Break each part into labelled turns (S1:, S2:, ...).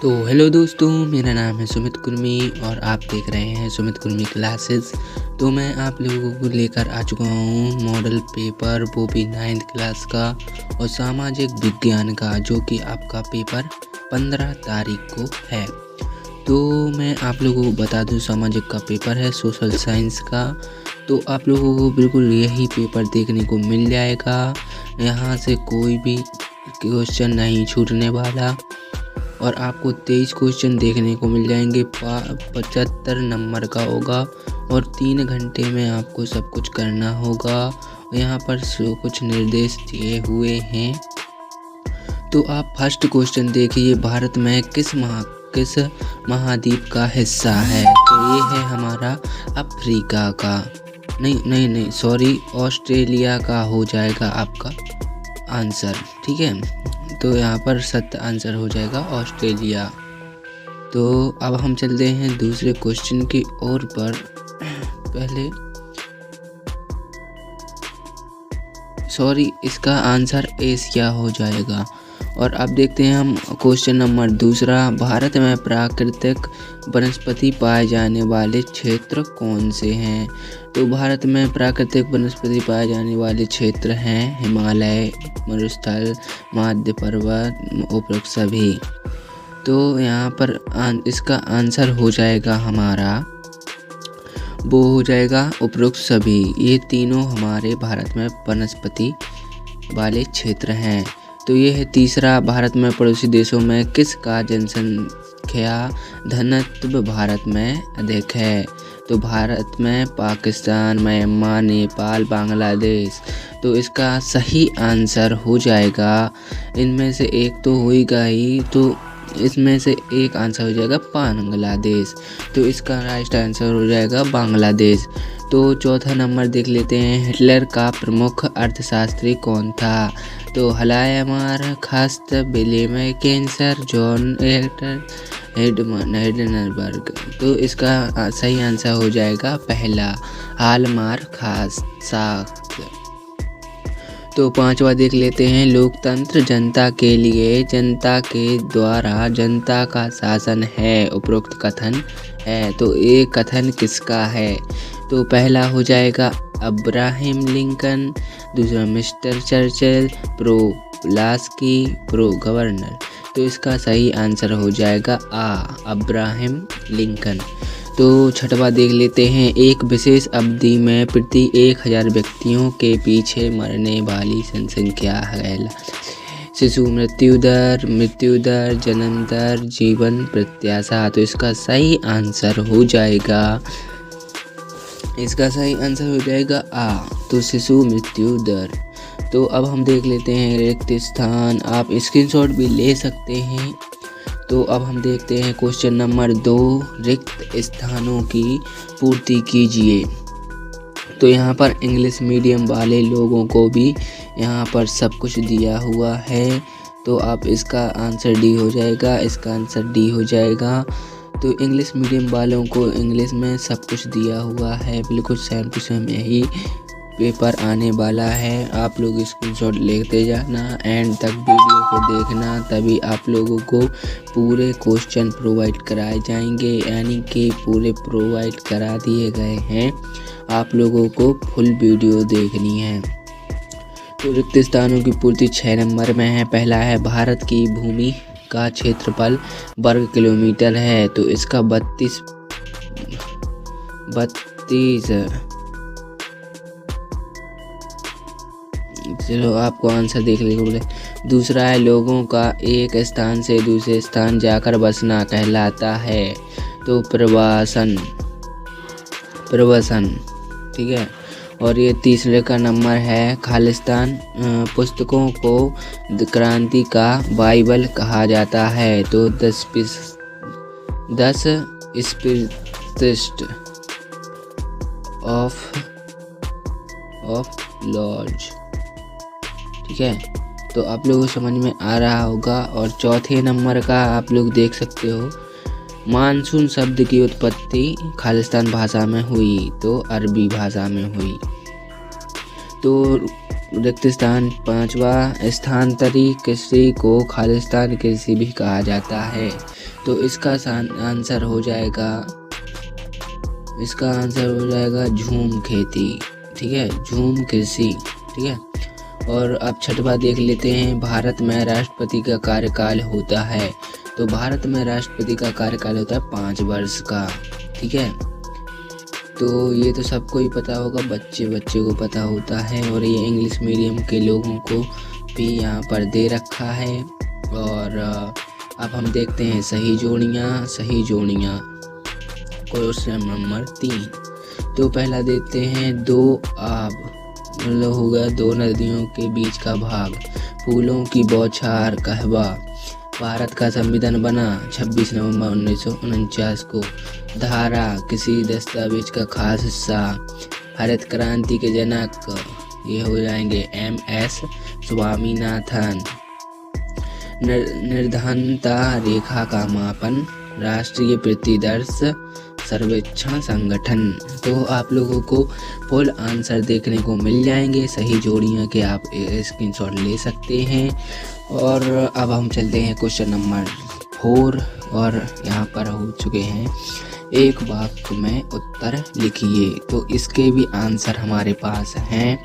S1: तो हेलो दोस्तों, मेरा नाम है सुमित कुर्मी और आप देख रहे हैं सुमित कुर्मी क्लासेस। तो मैं आप लोगों को लेकर आ चुका हूँ मॉडल पेपर, वो भी 9th क्लास का और सामाजिक विज्ञान का, जो कि आपका पेपर 15 तारीख को है। तो मैं आप लोगों को बता दूँ, सामाजिक का पेपर है, सोशल साइंस का। तो आप लोगों को बिल्कुल यही पेपर देखने को मिल जाएगा। यहाँ से कोई भी क्वेश्चन नहीं छूटने वाला और आपको 23 क्वेश्चन देखने को मिल जाएंगे। 75 नंबर का होगा और 3 घंटे में आपको सब कुछ करना होगा। यहाँ पर कुछ निर्देश दिए हुए हैं। तो आप फर्स्ट क्वेश्चन देखिए, भारत में किस महाद्वीप का हिस्सा है? तो ये है हमारा अफ्रीका का, नहीं सॉरी, ऑस्ट्रेलिया का हो जाएगा आपका आंसर। ठीक है, तो यहाँ पर सत्य आंसर हो जाएगा ऑस्ट्रेलिया। तो अब हम चलते हैं दूसरे क्वेश्चन की ओर पर। पहले इसका आंसर एशिया हो जाएगा। और अब देखते हैं हम क्वेश्चन नंबर दूसरा, भारत में प्राकृतिक वनस्पति पाए जाने वाले क्षेत्र कौन से हैं? तो भारत में प्राकृतिक वनस्पति पाए जाने वाले क्षेत्र हैं हिमालय, मरुस्थल, मध्य पर्वत, उपरोक्त सभी। तो यहाँ पर इसका आंसर हो जाएगा हमारा, वो हो जाएगा उपरोक्त सभी। ये तीनों हमारे भारत में वनस्पति वाले क्षेत्र हैं। तो ये है तीसरा, भारत में पड़ोसी देशों में किसका जनसंख्या घनत्व भारत में अधिक है? तो भारत में पाकिस्तान, म्यांमार, नेपाल, बांग्लादेश। तो इसका सही आंसर हो जाएगा, इनमें से एक तो होगा ही, तो इसमें से एक आंसर हो जाएगा बांग्लादेश। तो इसका राइट आंसर हो जाएगा बांग्लादेश। तो चौथा नंबर देख लेते हैं, हिटलर का प्रमुख अर्थशास्त्री कौन था? तो हलायमार, खास्त, विलियम कैंसर, जॉन हेडनबर्ग। तो इसका सही आंसर हो जाएगा पहला, हालमार खास्त। तो पांचवा देख लेते हैं, लोकतंत्र जनता के लिए, जनता के द्वारा जनता का शासन है, उपरोक्त कथन है। तो ये कथन किसका है? तो पहला हो जाएगा अब्राहम लिंकन, दूसरा mister Churchill, pro Laski, pro governor. तो इसका सही आंसर हो जाएगा अब्राहम लिंकन। तो छठवा देख लेते हैं, एक विशेष अवधि में प्रति 1000 व्यक्तियों के पीछे मरने वाली जनसंख्या है। शिशु मृत्यु दर, जन्म दर, जीवन प्रत्याशा। तो इसका सही आंसर हो जाएगा, तो शिशु मृत्यु दर। तो अब हम देख लेते हैं रिक्त स्थान, आप स्क्रीनशॉट भी ले सकते हैं। तो अब हम देखते हैं क्वेश्चन नंबर 2, रिक्त स्थानों की पूर्ति कीजिए। तो यहाँ पर इंग्लिश मीडियम वाले लोगों को भी यहाँ पर सब कुछ दिया हुआ है। तो आप इसका आंसर डी हो जाएगा, इसका आंसर डी हो जाएगा। तो इंग्लिश मीडियम वालों को इंग्लिश में सब कुछ दिया हुआ है, बिल्कुल सेम टू सेम यही पेपर आने वाला है। आप लोग स्क्रीनशॉट लेते जाना, एंड तक वीडियो को देखना, तभी आप लोगों को पूरे क्वेश्चन प्रोवाइड कराए जाएंगे, यानी कि पूरे प्रोवाइड करा दिए गए हैं। आप लोगों को फुल वीडियो देखनी है। तो रिक्त स्थानों की पूर्ति 6 नंबर में है। पहला है, भारत की भूमि का क्षेत्रफल वर्ग किलोमीटर है। तो इसका 32 चलो आपको आंसर देख लेंगे। दूसरा है, लोगों का एक स्थान से दूसरे स्थान जाकर बसना कहलाता है। तो प्रवासन, ठीक है। और ये तीसरे का नंबर है, खालिस्तान पुस्तकों को क्रांति का बाइबल कहा जाता है। तो 10 स्पिरिट ऑफ लॉर्ड। ठीक है, तो आप लोगों को समझ में आ रहा होगा। और चौथे नंबर का आप लोग देख सकते हो, मानसून शब्द की उत्पत्ति खालिस्तान भाषा में हुई, तो अरबी भाषा में हुई। तो रिक्त स्थान 5वां, स्थानांतरी कृषि को खालिस्तान कृषि भी कहा जाता है। तो इसका आंसर हो जाएगा झूम खेती, ठीक है, झूम कृषि, ठीक है। और अब छठवां देख लेते हैं, भारत में राष्ट्रपति का कार्यकाल होता है। तो भारत में राष्ट्रपति का कार्यकाल होता है 5 वर्ष का, ठीक है। तो ये तो सबको ही पता होगा, बच्चे को पता होता है। और ये इंग्लिश मीडियम के लोगों को भी यहाँ पर दे रखा है। और अब हम देखते हैं सही जोड़ियाँ क्वेश्चन नंबर 3। तो पहला देते हैं, 2 आब मतलब होगा 2 नदियों के बीच का भाग, फूलों की बौछार कहवा। भारत का संविधान बना 26 नवंबर 1949 को। धारा किसी दस्तावेज का खास हिस्सा। हरित क्रांति के जनक ये हो जाएंगे MS स्वामीनाथन। निर्धनता रेखा का मापन, राष्ट्रीय प्रतिदर्श सर्वेक्षण संगठन। तो आप लोगों को फुल आंसर देखने को मिल जाएंगे। सही जोड़ियाँ के आप स्क्रीनशॉट ले सकते हैं। और अब हम चलते हैं क्वेश्चन नंबर 4 और यहाँ पर हो चुके हैं, एक वाक्य में उत्तर लिखिए। तो इसके भी आंसर हमारे पास हैं।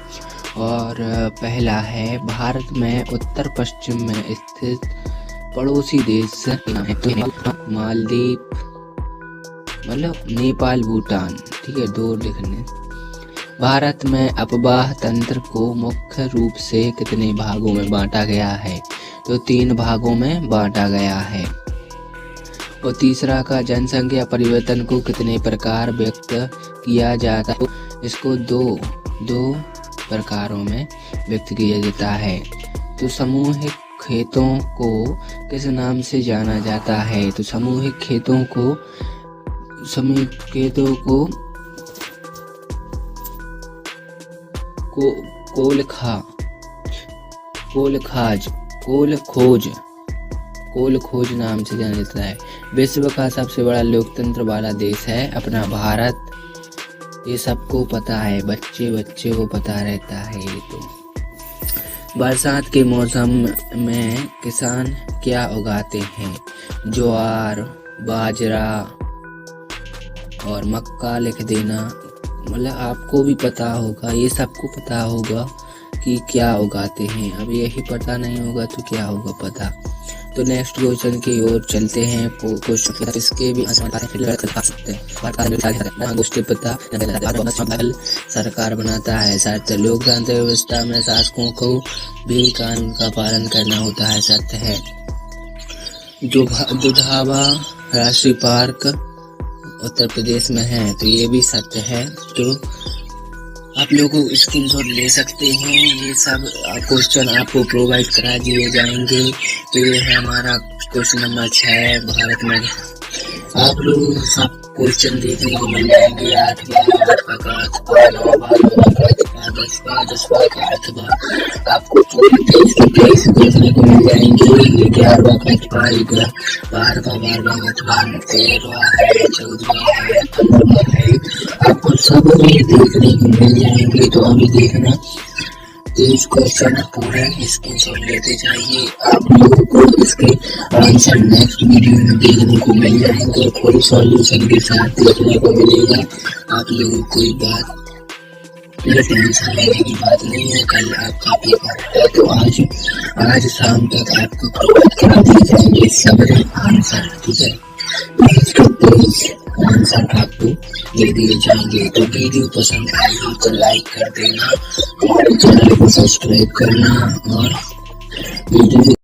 S1: और पहला है, भारत में उत्तर पश्चिम में स्थित पड़ोसी देश मालदीव मतलब नेपाल भूटान, ठीक है, 2 लिखने। भारत में अपवाह तंत्र को मुख्य रूप से कितने भागों में बांटा गया है? तो 3 भागों में बांटा गया है। और तीसरा का, जनसंख्या परिवर्तन को कितने प्रकार व्यक्त किया जाता है? इसको दो प्रकारों में व्यक्त किया जाता है। तो सामूहिक खेतों को किस नाम से जाना जाता है? तो सामूहिक खेतों को कोलखोज नाम से जाना जाता है। विश्व का सबसे बड़ा लोकतंत्र वाला देश है अपना भारत। ये सबको पता है, बच्चे को पता रहता है ये तो। बरसात के मौसम में किसान क्या उगाते हैं? ज्वार, बाजरा और मक्का लिख देना। मतलब आपको भी पता होगा, ये सबको पता होगा कि क्या उगाते हैं। अब यही पता नहीं होगा तो क्या होगा पता। तो नेक्स्ट क्वेश्चन की ओर चलते हैं। क्वेश्चन इसके भी सरकार बनाता है। सत्य, लोकतांत्रिक व्यवस्था में शासकों को भी कानून का पालन करना होता है। सत्य है। दुधावा राष्ट्रीय पार्क उत्तर प्रदेश में है, तो ये भी सत्य है। तो आप लोगों को स्क्रीनशॉट ले सकते हैं। ये सब क्वेश्चन आपको प्रोवाइड करा दिए जाएंगे। तो ये है हमारा क्वेश्चन नंबर 6। भारत में आप लोगों को सब क्वेश्चन देखने को मिल जाएंगे। 8वां का 10वां का 8वां आपको पूरी तेईस देखने को मिल जाएंगे। 11वां का 12वां का 13वां है, 14वां है, 15वां है, आपको सब देखने को मिल जाएंगे। तो अभी देखना 23 क्वेश्चन पूरे स्क्रीनशॉट लेते जाइए। आप लोगों को इसके आंसर नेक्स्ट वीडियो में देखने को मिल जाएंगे। फुल सॉल्यूशन के साथ देखने को मिलेगा। आप लोगों को कोई बात टेंशन लेने की बात नहीं है। कल आपका पेपर है तो आज शाम तक आपको प्रोवाइड करा दिए जाएंगे सारे आंसर, ठीक है। आंसर आपको दे दिए जाएंगे। तो वीडियो पसंद आएगी तो लाइक कर देना और चैनल को सब्सक्राइब करना और वीडियो